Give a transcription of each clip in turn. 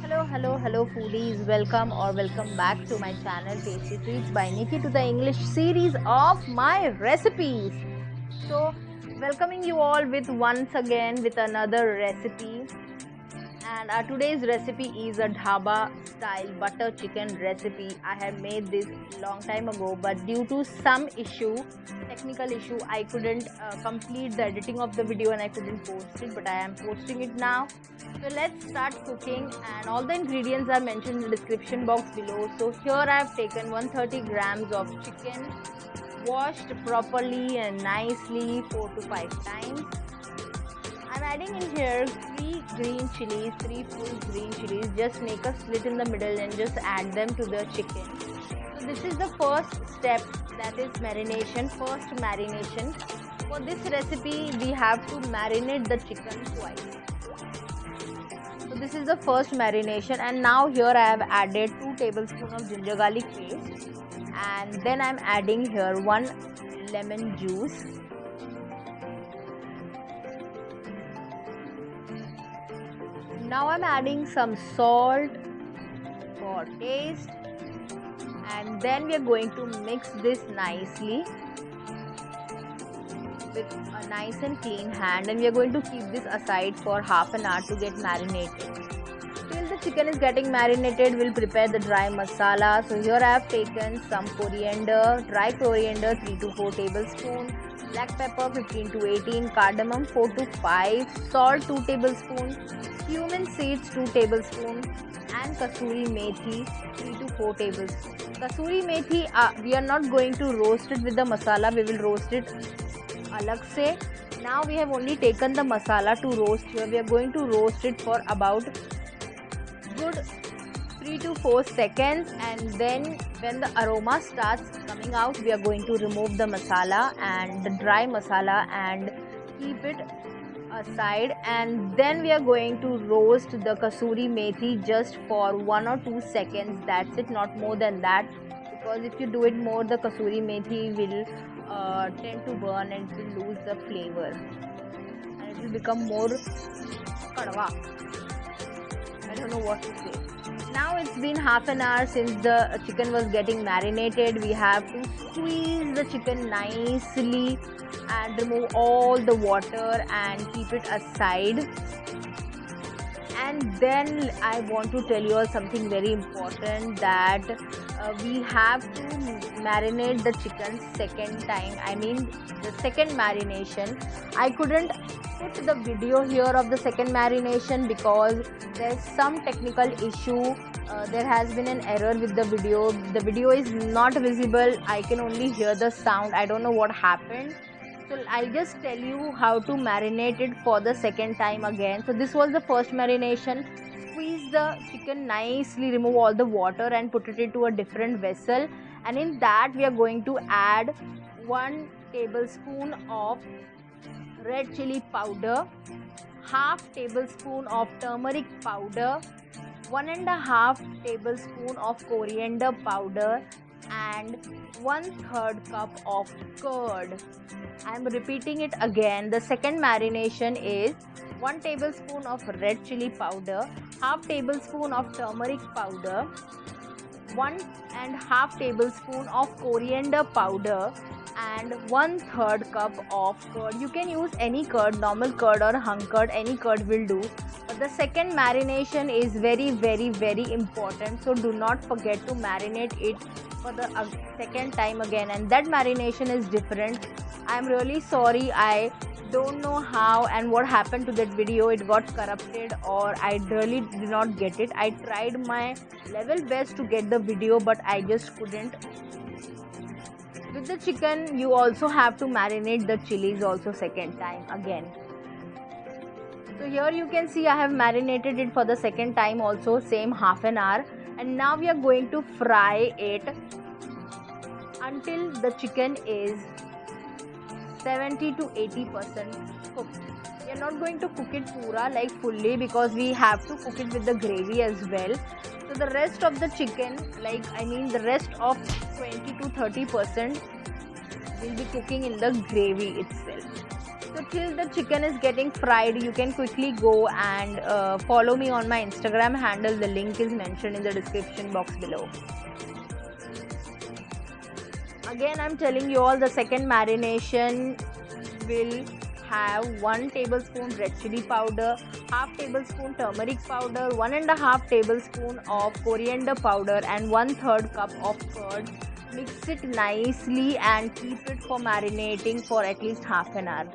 Hello foodies. Welcome back to my channel Tasty Treats by Nikki to the English series of my recipes. So, welcoming you all with once again with another recipe. And our today's recipe is a dhaba style butter chicken recipe. I have made this long time ago, but due to some technical issue, I couldn't complete the editing of the video and I couldn't post it, but I am posting it now. So let's start cooking, and all the ingredients are mentioned in the description box below. So here I have taken 130 grams of chicken, washed properly and nicely 4 to 5 times. I'm adding in here 3 green chilies, 3 full green chilies. Just make a slit in the middle and just add them to the chicken. So this is the first step, that is marination. First marination. For this recipe we have to marinate the chicken twice. So this is the first marination, and now here I have added 2 tablespoons of ginger garlic paste, and then I'm adding here 1 lemon juice. Now I'm adding some salt for taste, and then we are going to mix this nicely with a nice and clean hand, and we are going to keep this aside for half an hour to get marinated. Till the chicken is getting marinated, we'll prepare the dry masala. So here I have taken some coriander, dry coriander 3 to 4 tablespoons, black pepper 15 to 18, cardamom 4 to 5, salt 2 tablespoons, cumin seeds 2 tablespoons, and kasuri methi 3 to 4 tablespoons. Kasuri methi, we are not going to roast it with the masala, we will roast it alag se. Now we have only taken the masala to roast here. We are going to roast it for about good 3 to 4 seconds, and then when the aroma starts coming out, we are going to remove the masala and the dry masala and keep it aside, and then we are going to roast the kasuri methi just for 1 or 2 seconds. That's it, not more than that, because if you do it more, the kasuri methi will tend to burn and it will lose the flavor and it will become more kadwa. I don't know what to say. Now it's been half an hour since the chicken was getting marinated. We have to squeeze the chicken nicely and remove all the water and keep it aside. And then I want to tell you all something very important, that we have to marinate the chicken second time. I mean the second marination. I couldn't put the video here of the second marination because there's some technical issue. There has been an error with the video. The video is not visible. I can only hear the sound. I don't know what happened. So I'll just tell you how to marinate it for the second time again. So this was the first marination. Squeeze the chicken nicely, remove all the water and put it into a different vessel, and in that we are going to add 1 tablespoon of red chilli powder, half tablespoon of turmeric powder, 1.5 tablespoon of coriander powder, and 1/3 cup of curd. I am repeating it again. The second marination is 1 tablespoon of red chilli powder, half tablespoon of turmeric powder, 1.5 tablespoon of coriander powder, and 1/3 cup of curd. You can use any curd, normal curd or hung curd, any curd will do. But the second marination is very important, so do not forget to marinate it for the second time again, and that marination is different. I am really sorry, I don't know how and what happened to that video. It got corrupted, or I really did not get it. I tried my level best to get the video, but I just couldn't. With the chicken, you also have to marinate the chilies also second time again. So here you can see I have marinated it for the second time also, same half an hour, and now we are going to fry it until the chicken is 70 to 80% cooked. We are not going to cook it pura, like fully, because we have to cook it with the gravy as well. So the rest of the chicken, the rest of 20 to 30% will be cooking in the gravy itself. So till the chicken is getting fried, you can quickly go and follow me on my Instagram handle. The link is mentioned in the description box below. Again, I'm telling you all, the second marination will have 1 tablespoon red chilli powder, half tablespoon turmeric powder, 1.5 tablespoon of coriander powder, and 1/3 cup of curd. Mix it nicely and keep it for marinating for at least half an hour.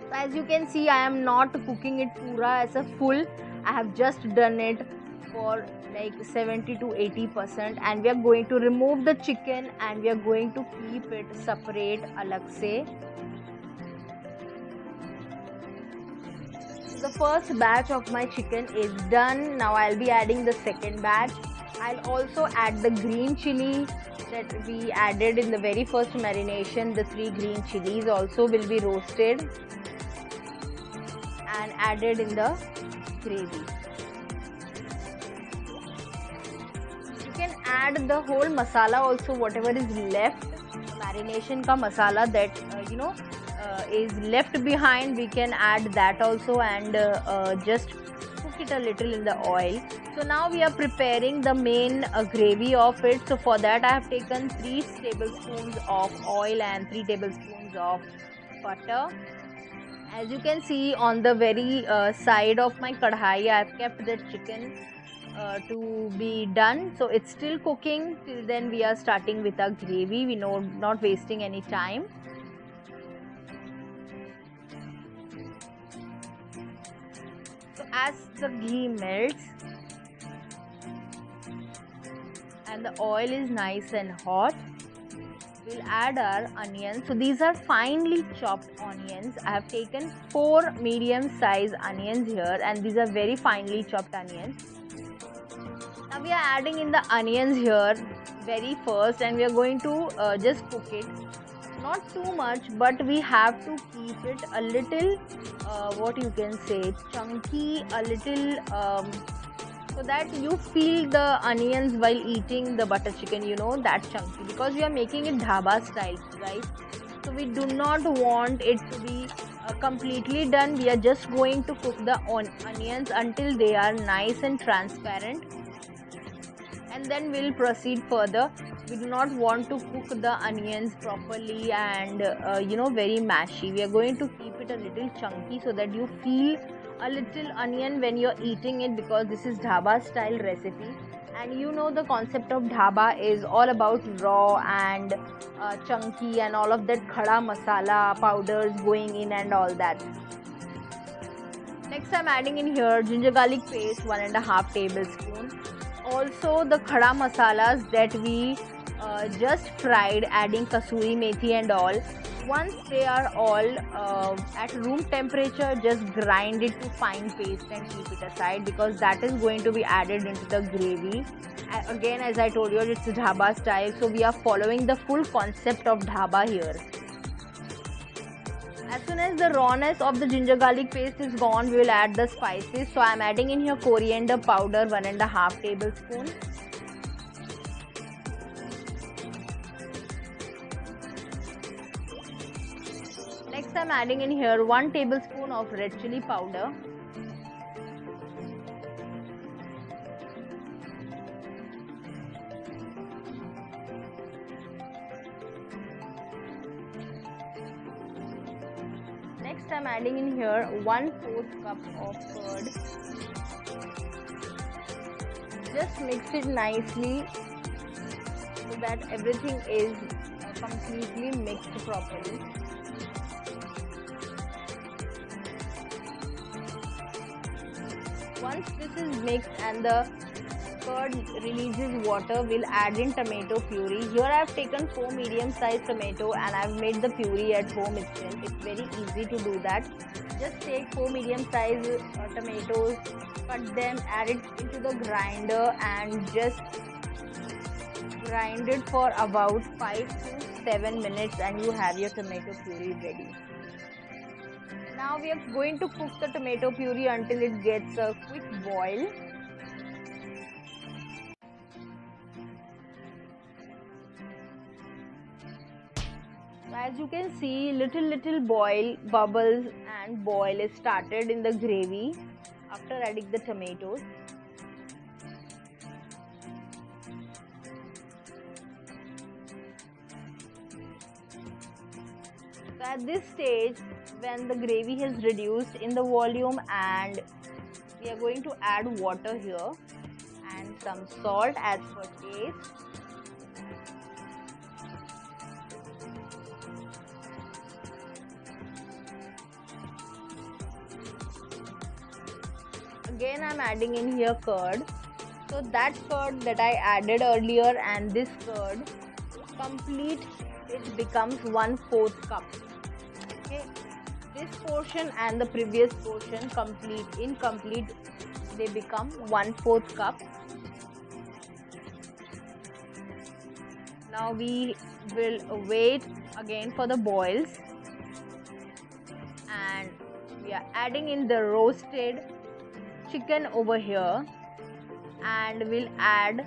So as you can see, I am not cooking it pura as a full. I have just done it for like 70 to 80%, and we are going to remove the chicken and we are going to keep it separate alag se. The first batch of my chicken is done. Now I'll be adding the second batch. I'll also add the green chilli that we added in the very first marination. The 3 green chilies also will be roasted and added in the gravy. You can add the whole masala also, whatever is left, marination ka masala that is left behind, we can add that also and just cook it a little in the oil. So now we are preparing the main gravy of it. So for that I have taken 3 tablespoons of oil and 3 tablespoons of butter. As you can see on the very side of my kadhai, I have kept the chicken to be done. So it's still cooking. Till then we are starting with our gravy. We know, not wasting any time. So as the ghee melts and the oil is nice and hot, we'll add our onions. So these are finely chopped onions. I have taken 4 medium size onions here, and these are very finely chopped onions. Now we are adding in the onions here very first, and we are going to just cook it. Not too much, but we have to keep it a little what you can say, chunky, a little so that you feel the onions while eating the butter chicken, that chunky, because we are making it dhaba style, guys. So we do not want it to be completely done. We are just going to cook the onions until they are nice and transparent, and then we'll proceed further. We do not want to cook the onions properly and very mashy. We are going to keep it a little chunky so that you feel a little onion when you're eating it, because this is dhaba style recipe, and the concept of dhaba is all about raw and chunky and all of that khada masala powders going in and all that. Next I'm adding in here ginger garlic paste, 1.5 tablespoon. Also the khada masalas that we just fried, adding kasuri, methi and all. Once they are all at room temperature, just grind it to fine paste and keep it aside, because that is going to be added into the gravy. Again, as I told you, it's dhaba style, so we are following the full concept of dhaba here. As soon as the rawness of the ginger garlic paste is gone, we will add the spices. So I am adding in here coriander powder, 1.5 tablespoon. Next I am adding in here 1 tablespoon of red chilli powder. Next I am adding in here 1/4 cup of curd. Just mix it nicely so that everything is completely mixed properly. Once this is mixed and the curd releases water, we'll add in tomato puree. Here I have taken 4 medium sized tomato and I've made the puree at home itself. It's very easy to do that. Just take 4 medium sized tomatoes, cut them, add it into the grinder and just grind it for about 5 to 7 minutes and you have your tomato puree ready. Now we are going to cook the tomato puree until it gets a quick boil. As you can see, little boil, bubbles and boil is started in the gravy after adding the tomatoes. So at this stage, when the gravy has reduced in the volume, and we are going to add water here and some salt as per taste. Again I am adding in here curd. So that curd that I added earlier and this curd complete, it becomes 1/4 cup. Okay, this portion and the previous portion incomplete, they become 1/4 cup. Now we will wait again for the boils, and we are adding in the roasted chicken over here, and we'll add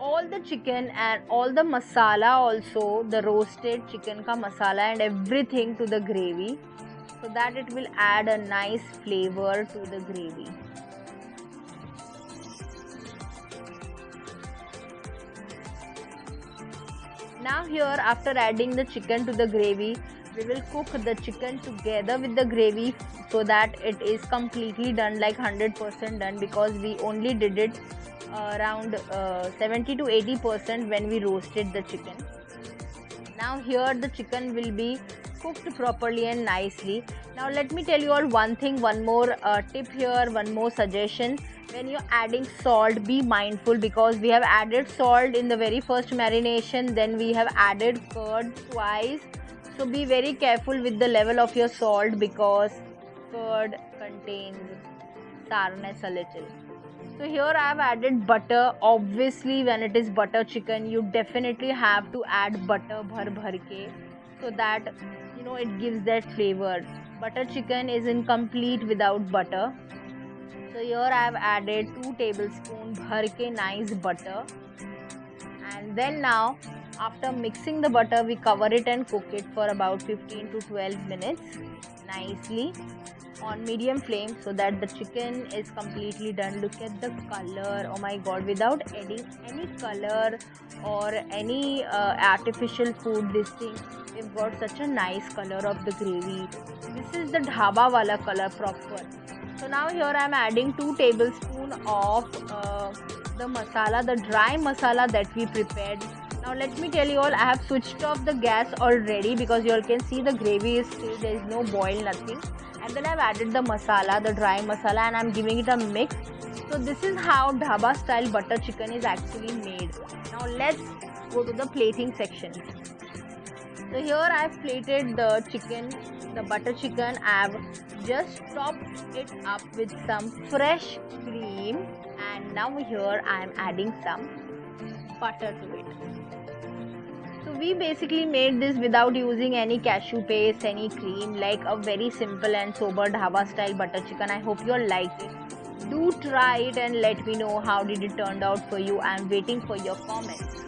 all the chicken and all the masala, also the roasted chicken ka masala and everything to the gravy, so that it will add a nice flavor to the gravy. Now here, after adding the chicken to the gravy, we will cook the chicken together with the gravy so that it is completely done, like 100% done, because we only did it around 70 to 80% when we roasted the chicken. Now here the chicken will be cooked properly and nicely. Now let me tell you all one thing, one more tip here, one more suggestion. When you're adding salt, be mindful, because we have added salt in the very first marination, then we have added curd twice. So be very careful with the level of your salt, because curd contains sourness a little. So here I have added butter. Obviously when it is butter chicken, you definitely have to add butter bhar ke, so that it gives that flavor. Butter chicken is incomplete without butter. So here I have added 2 tablespoons bhar ke nice butter, and then now after mixing the butter, we cover it and cook it for about 15 to 12 minutes nicely on medium flame, so that the chicken is completely done. Look at the color, oh my god, without adding any color or any artificial food, this thing, we've got such a nice color of the gravy. This is the Dhaba wala color proper. So now here I am adding 2 tablespoons of the masala, the dry masala that we prepared. Now let me tell you all, I have switched off the gas already, because you all can see the gravy is still, there is no boil, nothing. And then I have added the masala, the dry masala, and I am giving it a mix. So this is how Dhaba style butter chicken is actually made. Now let's go to the plating section. So here I have plated the chicken, the butter chicken. I have just topped it up with some fresh cream, and now here I am adding some butter to it. So we basically made this without using any cashew paste, any cream, like a very simple and sober Dhaba style butter chicken. I hope you all liked it. Do try it and let me know how did it turn out for you. I am waiting for your comments.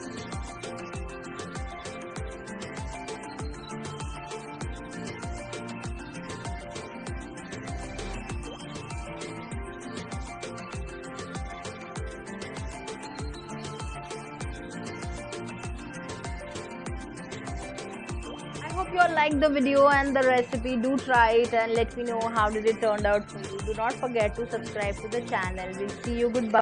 Hope you all liked the video and the recipe. Do try it and let me know how did it turn out for you. Do not forget to subscribe to the channel. We'll see you. Goodbye.